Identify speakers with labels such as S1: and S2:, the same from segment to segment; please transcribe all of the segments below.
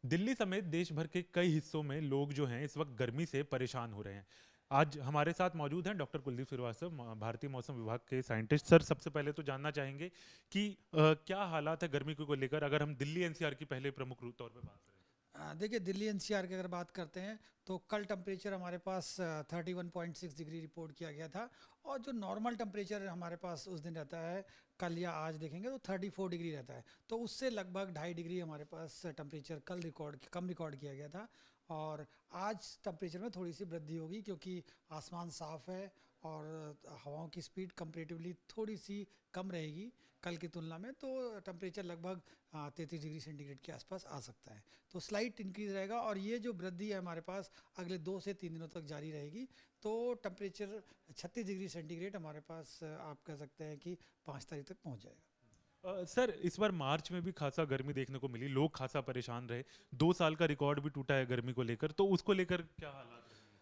S1: दिल्ली समेत देश भर के कई हिस्सों में लोग जो हैं इस वक्त गर्मी से परेशान हो रहे हैं। आज हमारे साथ मौजूद हैं डॉक्टर कुलदीप श्रीवास्तव, भारतीय मौसम विभाग के साइंटिस्ट। सर, सबसे पहले तो जानना चाहेंगे कि क्या हालात है गर्मी को लेकर, अगर हम दिल्ली एनसीआर की पहले प्रमुख तौर पे बात करें।
S2: देखिए दिल्ली एनसीआर की अगर बात करते हैं तो कल टेम्परेचर हमारे पास 31.6 डिग्री रिपोर्ट किया गया था। और जो नॉर्मल टेम्परेचर हमारे पास उस दिन रहता है, कल या आज देखेंगे तो 34 डिग्री रहता है। तो उससे लगभग 2.5 डिग्री हमारे पास टेम्परेचर कल कम रिकॉर्ड किया गया था। और आज टेम्परेचर में थोड़ी सी वृद्धि होगी क्योंकि आसमान साफ़ है और हवाओं की स्पीड कंपेरेटिवली थोड़ी सी कम रहेगी कल की तुलना में। तो टेम्परेचर लगभग 33 डिग्री सेंटीग्रेड के आसपास आ सकता है। तो स्लाइट इंक्रीज रहेगा और ये जो वृद्धि है हमारे पास अगले 2 से 3 दिनों तक जारी रहेगी। तो टेम्परेचर 36 डिग्री सेंटीग्रेड हमारे पास आप कह सकते हैं कि 5 तारीख तक पहुंच जाएगा।
S1: सर, इस बार मार्च में भी खासा गर्मी देखने को मिली, लोग खासा परेशान रहे। 2 साल का रिकॉर्ड भी टूटा है गर्मी को लेकर, तो उसको लेकर क्या हालात रहेंगे इस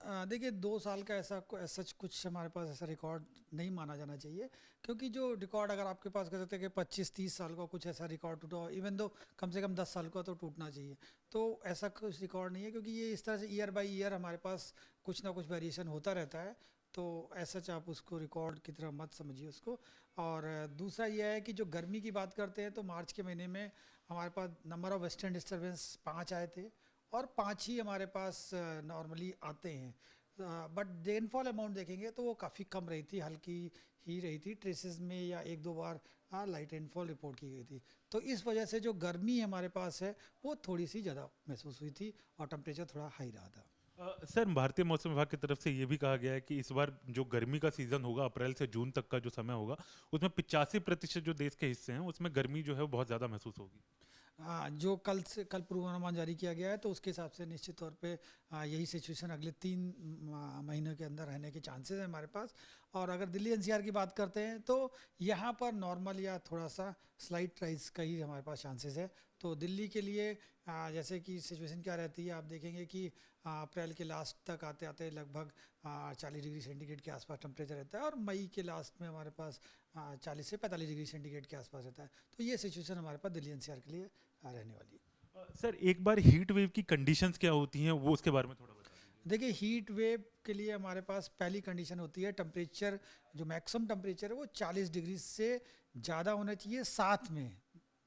S1: बार।
S2: देखिए 2 साल का सच कुछ हमारे पास ऐसा रिकॉर्ड नहीं माना जाना चाहिए। क्योंकि जो रिकॉर्ड अगर आपके पास कह सकते हैं कि 25-30 साल का कुछ ऐसा रिकॉर्ड टूटा हो, इवन दो कम से कम 10 साल का तो टूटना चाहिए। तो ऐसा कुछ रिकॉर्ड नहीं है क्योंकि ये इस तरह से ईयर बाय ईयर हमारे पास कुछ ना कुछ वेरिएशन होता रहता है। तो ऐसा आप उसको रिकॉर्ड की तरह मत समझिए उसको। और दूसरा यह है कि जो गर्मी की बात करते हैं तो मार्च के महीने में हमारे पास नंबर ऑफ वेस्टर्न डिस्टर्बेंस 5 आए थे। और 5 ही हमारे पास नॉर्मली आते हैं। बट रेनफॉल अमाउंट देखेंगे तो वो काफ़ी कम रही थी, हल्की ही रही थी। ट्रेसेस में या एक दो बार लाइट रेनफॉल रिपोर्ट की गई थी। तो इस वजह से जो गर्मी हमारे पास है वो थोड़ी सी ज़्यादा महसूस हुई थी और टेम्परेचर थोड़ा हाई रहा था।
S1: सर, भारतीय मौसम विभाग की तरफ से ये भी कहा गया है कि इस बार जो गर्मी का सीजन होगा, अप्रैल से जून तक का जो समय होगा, उसमें 85% जो देश के हिस्से हैं उसमें गर्मी जो है वो बहुत ज़्यादा महसूस होगी।
S2: हाँ, जो कल पूर्वानुमान जारी किया गया है तो उसके हिसाब से निश्चित तौर पे यही सिचुएशन अगले 3 महीनों के अंदर रहने के चांसेस हैं हमारे पास। और अगर दिल्ली एनसीआर की बात करते हैं तो यहाँ पर नॉर्मल या थोड़ा सा स्लाइट राइज का ही हमारे पास चांसेस है। तो दिल्ली के लिए जैसे कि सिचुएशन क्या रहती है, आप देखेंगे कि अप्रैल के लास्ट तक आते आते लगभग 40 डिग्री सेंटीग्रेड के आसपास टेम्परेचर रहता है। और मई के लास्ट में हमारे पास 40 से 45 डिग्री सेंटीग्रेड के आसपास रहता है। तो ये सिचुएशन हमारे पास दिल्ली एनसीआर के लिए रहने वाली है।
S1: सर, एक बार हीट वेव की कंडीशंस क्या होती हैं वो उसके बारे में थोड़ा बता दीजिए।
S2: देखिए हीट वेव के लिए हमारे पास पहली कंडीशन होती है टेम्परेचर, जो मैक्सिमम टेम्परेचर है वो 40 डिग्री से ज़्यादा होना चाहिए साथ में।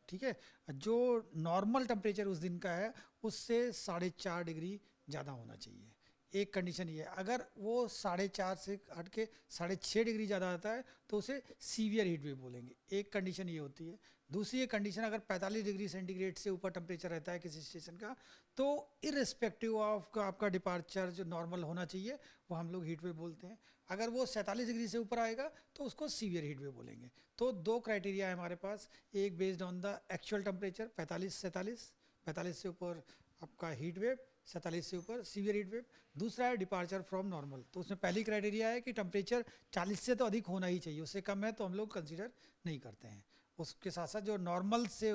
S2: ठीक है। जो नॉर्मल टेम्परेचर उस दिन का है उससे 4.5 डिग्री ज़्यादा होना चाहिए। एक कंडीशन ये है, अगर वो 4.5 से हट के 6.5 डिग्री ज़्यादा आता है तो उसे सीवियर हीट वेव बोलेंगे। एक कंडीशन ये होती है। दूसरी एक कंडीशन, अगर 45 डिग्री सेंटीग्रेड से ऊपर टेम्परेचर रहता है किसी स्टेशन का तो इरिस्पेक्टिव ऑफ आपका डिपार्चर जो नॉर्मल होना चाहिए वो हम लोग हीट वेव बोलते हैं। अगर वो 47 डिग्री से ऊपर आएगा तो उसको सीवियर हीट वेव बोलेंगे। तो दो क्राइटेरिया है हमारे पास, एक based on the actual temperature 45-47, 45 से ऊपर आपका हीट वेव, 47 से ऊपर सीवियर हीट वेव। दूसरा है डिपार्चर फ्रॉम नॉर्मल। तो उसमें पहली क्राइटेरिया है कि टेम्परेचर 40 से तो अधिक होना ही चाहिए, उससे कम है तो हम लोग कंसिडर नहीं करते हैं। उसके साथ साथ जो नॉर्मल से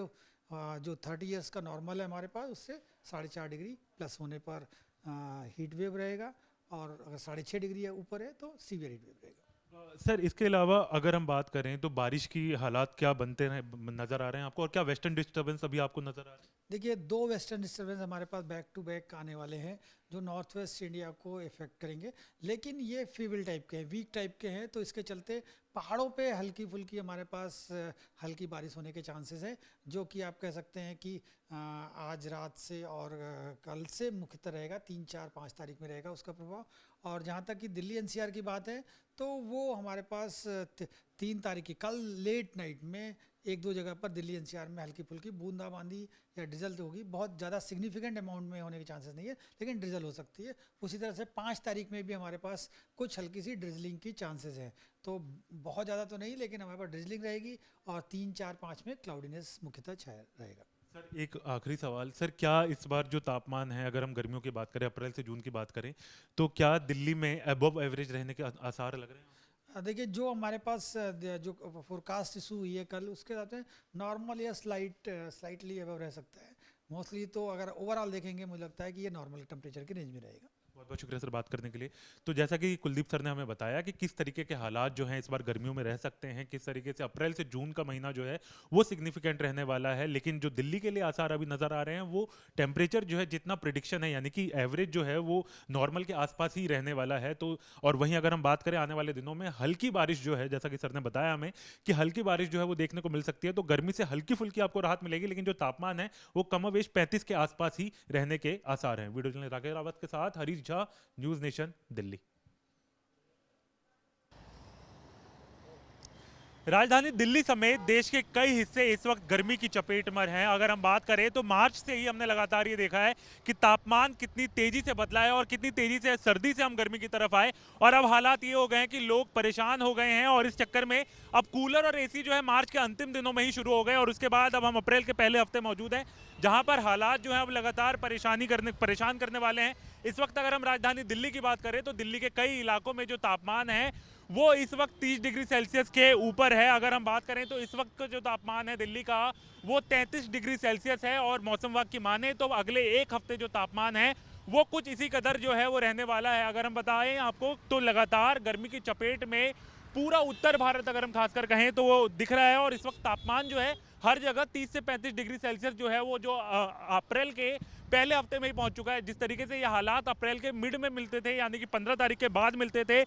S2: जो 30 ईयर्स का नॉर्मल है हमारे पास उससे 4.5 डिग्री प्लस होने पर हीट वेव रहेगा। और अगर 6.5 डिग्री ऊपर है तो सीवियर हीट वेव रहेगा।
S1: सर, इसके अलावा अगर हम बात करें तो बारिश की हालात क्या बनते हैं, नजर आ रहे हैं आपको, और क्या वेस्टर्न डिस्टर्बेंस अभी आपको नजर आ रहे हैं।
S2: देखिए दो वेस्टर्न डिस्टर्बेंस हमारे पास बैक टू बैक आने वाले हैं जो नॉर्थ वेस्ट इंडिया को इफेक्ट करेंगे। लेकिन ये फीबल टाइप के हैं, वीक टाइप के हैं। तो इसके चलते पहाड़ों पे हल्की फुल्की हमारे पास हल्की बारिश होने के चांसेस हैं। जो कि आप कह सकते हैं कि आज रात से और कल से मुख्यतः रहेगा, 3, 4, 5 तारीख में रहेगा उसका प्रभाव। और जहाँ तक कि दिल्ली एनसीआर की बात है तो वो हमारे पास 3 तारीख की कल लेट नाइट में एक दो जगह पर दिल्ली एनसीआर में हल्की फुल्की बूंदाबांदी या ड्रिजल तो होगी। बहुत ज़्यादा सिग्निफिकेंट अमाउंट में होने के चांसेस नहीं है लेकिन ड्रिजल हो सकती है। उसी तरह से 5 तारीख में भी हमारे पास कुछ हल्की सी ड्रिजलिंग की चांसेस हैं। तो बहुत ज़्यादा तो नहीं लेकिन हमारे पास ड्रिजलिंग रहेगी। और 3, 4, 5 में क्लाउडीनेस मुख्यतः छाया रहेगा।
S1: सर, एक आखिरी सवाल, सर, क्या इस बार जो तापमान है, अगर हम गर्मियों की बात करें, अप्रैल से जून की बात करें, तो क्या दिल्ली में अबव एवरेज रहने के आसार लग रहे हैं आपको।
S2: देखिए जो हमारे पास जो फोरकास्ट इशू हुई है कल उसके साथ में नॉर्मल या स्लाइटली अबव रह सकता है। मोस्टली तो अगर ओवरऑल देखेंगे मुझे लगता है कि ये नॉर्मल टेम्परेचर की रेंज में रहेगा।
S1: बहुत बहुत शुक्रिया सर बात करने के लिए। तो जैसा कि कुलदीप सर ने हमें बताया कि किस तरीके के हालात जो हैं इस बार गर्मियों में रह सकते हैं, किस तरीके से अप्रैल से जून का महीना जो है वो सिग्निफिकेंट रहने वाला है। लेकिन जो दिल्ली के लिए आसार अभी नज़र आ रहे हैं वो टेम्परेचर जो है जितना प्रिडिक्शन है यानी कि एवरेज जो है वो नॉर्मल के आसपास ही रहने वाला है। तो और वहीं अगर हम बात करें आने वाले दिनों में हल्की बारिश जो है, जैसा कि सर ने बताया हमें कि हल्की बारिश जो है वो देखने को मिल सकती है, तो गर्मी से हल्की फुल्की आपको राहत मिलेगी, लेकिन जो तापमान है वो कमोवेश 35 के आसपास ही रहने के आसार हैं। वीडियो जर्नलिस्ट राकेश रावत के साथ हरीश झा, न्यूज नेशन, दिल्ली। राजधानी दिल्ली समेत देश के कई हिस्से इस वक्त गर्मी की चपेट में हैं। अगर हम बात करें तो मार्च से ही हमने लगातार ये देखा है कि तापमान कितनी तेजी से बदला है और कितनी तेजी से सर्दी से हम गर्मी की तरफ आए, और अब हालात ये हो गए हैं कि लोग परेशान हो गए हैं और इस चक्कर में अब कूलर और एसी जो है मार्च के अंतिम दिनों में ही शुरू हो गए, और उसके बाद अब हम अप्रैल के पहले हफ्ते मौजूद हैं जहां पर हालात जो है अब लगातार परेशान करने वाले हैं। इस वक्त अगर हम राजधानी दिल्ली की बात करें तो दिल्ली के कई इलाकों में जो तापमान है वो इस वक्त 30 डिग्री सेल्सियस के ऊपर है। अगर हम बात करें तो इस वक्त का जो तापमान है दिल्ली का वो 33 डिग्री सेल्सियस है, और मौसम विभाग की माने तो अगले एक हफ्ते जो तापमान है वो कुछ इसी कदर जो है वो रहने वाला है। अगर हम बताएं आपको तो लगातार गर्मी की चपेट में पूरा उत्तर भारत अगर हम खासकर कहें तो वो दिख रहा है, और इस वक्त तापमान जो है हर जगह 30 से 35 डिग्री सेल्सियस जो है वो जो अप्रैल के पहले हफ्ते में ही पहुंच चुका है। जिस तरीके से ये हालात अप्रैल के मिड में मिलते थे यानी कि 15 तारीख के बाद मिलते थे,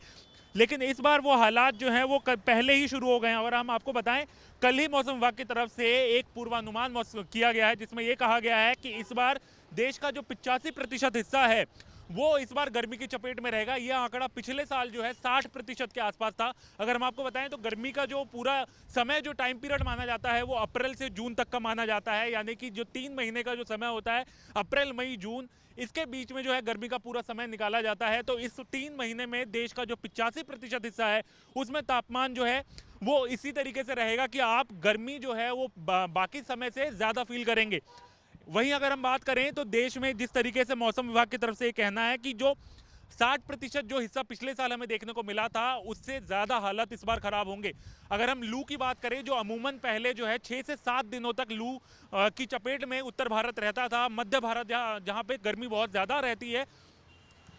S1: लेकिन इस बार वो हालात जो हैं वो पहले ही शुरू हो गए हैं। और हम आपको बताएं कल ही मौसम विभाग की तरफ से एक पूर्वानुमान किया गया है जिसमें ये कहा गया है कि इस बार देश का जो 85% हिस्सा है वो इस बार गर्मी की चपेट में रहेगा। यह आंकड़ा पिछले साल जो है 60% के आसपास था। अगर हम आपको बताएं तो गर्मी का जो पूरा समय जो टाइम पीरियड माना जाता है वो अप्रैल से जून तक का माना जाता है, यानी कि जो 3 महीने का जो समय होता है अप्रैल मई जून, इसके बीच में जो है गर्मी का पूरा समय निकाला जाता है। तो इस 3 महीने में देश का जो 85% हिस्सा है उसमें तापमान जो है वो इसी तरीके से रहेगा कि आप गर्मी जो है वो बाकी समय से ज़्यादा फील करेंगे। वहीं अगर हम बात करें तो देश में जिस तरीके से मौसम विभाग की तरफ से ये कहना है कि जो 60% जो हिस्सा पिछले साल हमें देखने को मिला था उससे ज़्यादा हालत इस बार खराब होंगे। अगर हम लू की बात करें जो अमूमन पहले जो है 6 से 7 दिनों तक लू की चपेट में उत्तर भारत रहता था, मध्य भारत जहाँ पे गर्मी बहुत ज़्यादा रहती है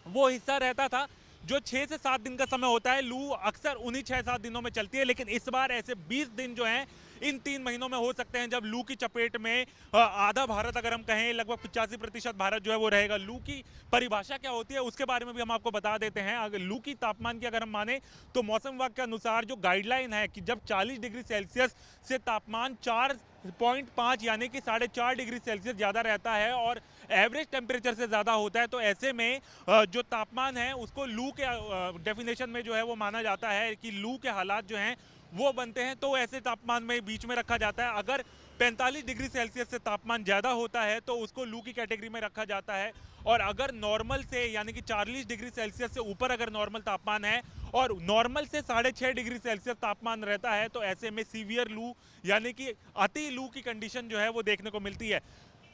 S1: वो हिस्सा रहता था, जो 6 से 7 दिन का समय होता है लू अक्सर उन्हीं 6-7 दिनों में चलती है। लेकिन इस बार ऐसे 20 दिन जो हैं इन 3 महीनों में हो सकते हैं जब लू की चपेट में आधा भारत अगर हम कहें लगभग 85% भारत जो है वो रहेगा। लू की परिभाषा क्या होती है उसके बारे में भी हम आपको बता देते हैं। अगर लू की तापमान की अगर हम माने तो मौसम विभाग के अनुसार जो गाइडलाइन है कि जब 40 डिग्री सेल्सियस से तापमान 4.5 यानी कि 4.5 डिग्री सेल्सियस ज़्यादा रहता है और एवरेज टेम्परेचर से ज़्यादा होता है, तो ऐसे में जो तापमान है उसको लू के डेफिनेशन में जो है वो माना जाता है कि लू के हालात जो हैं वो बनते हैं, तो ऐसे तापमान में बीच में रखा जाता है। अगर 45 डिग्री सेल्सियस से तापमान ज़्यादा होता है तो उसको लू की कैटेगरी में रखा जाता है, और अगर नॉर्मल से यानी कि 40 डिग्री सेल्सियस से ऊपर अगर नॉर्मल तापमान है और नॉर्मल से 6.5 डिग्री सेल्सियस तापमान रहता है तो ऐसे में सीवियर लू यानी कि अति लू की कंडीशन जो है वो देखने को मिलती है।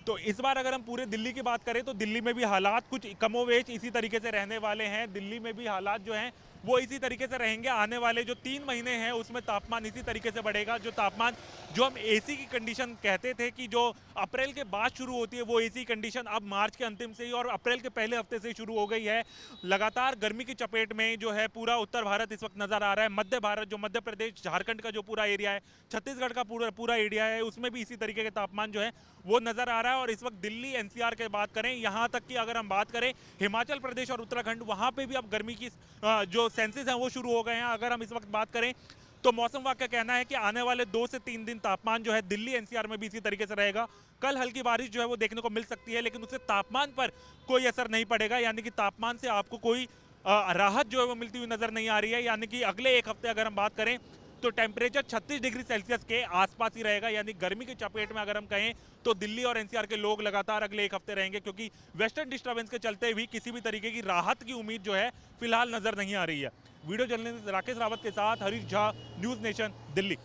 S1: तो इस बार अगर हम पूरे दिल्ली की बात करें तो दिल्ली में भी हालात कुछ कमोवेश इसी तरीके से रहने वाले हैं। दिल्ली में भी हालात जो हैं वो इसी तरीके से रहेंगे। आने वाले जो 3 महीने हैं उसमें तापमान इसी तरीके से बढ़ेगा। जो तापमान जो हम एसी की कंडीशन कहते थे कि जो अप्रैल के बाद शुरू होती है वो एसी कंडीशन अब मार्च के अंतिम से ही और अप्रैल के पहले हफ्ते से शुरू हो गई है। लगातार गर्मी की चपेट में जो है पूरा उत्तर भारत इस वक्त नज़र आ रहा है। मध्य भारत जो मध्य प्रदेश झारखंड का जो पूरा एरिया है, छत्तीसगढ़ का पूरा एरिया है, उसमें भी इसी तरीके के तापमान जो है वो नज़र आ रहा है। और इस वक्त दिल्ली एनसीआर की बात करें, यहाँ तक कि अगर हम बात करें हिमाचल प्रदेश और उत्तराखंड, वहाँ पे भी अब गर्मी की जो सेंसेस हैं वो शुरू हो गए हैं। अगर हम इस वक्त बात करें तो मौसम विभाग का कहना है कि आने वाले 2 से 3 दिन तापमान जो है दिल्ली एनसीआर में भी इसी तरीके से रहेगा। कल हल्की बारिश जो है वो देखने को मिल सकती है, लेकिन उससे तापमान पर कोई असर नहीं पड़ेगा, यानी कि तापमान से आपको कोई राहत जो है वो मिलती हुई नजर नहीं आ रही है। यानी कि अगले एक हफ्ते अगर हम बात करें तो टेम्परेचर 36 डिग्री सेल्सियस के आसपास ही रहेगा। यानी गर्मी की चपेट में अगर हम कहें तो दिल्ली और एनसीआर के लोग लगातार अगले एक हफ्ते रहेंगे, क्योंकि वेस्टर्न डिस्टर्बेंस के चलते भी किसी भी तरीके की राहत की उम्मीद जो है फिलहाल नजर नहीं आ रही है। वीडियो जर्नलिस्ट राकेश रावत के साथ हरीश झा, न्यूज नेशन, दिल्ली।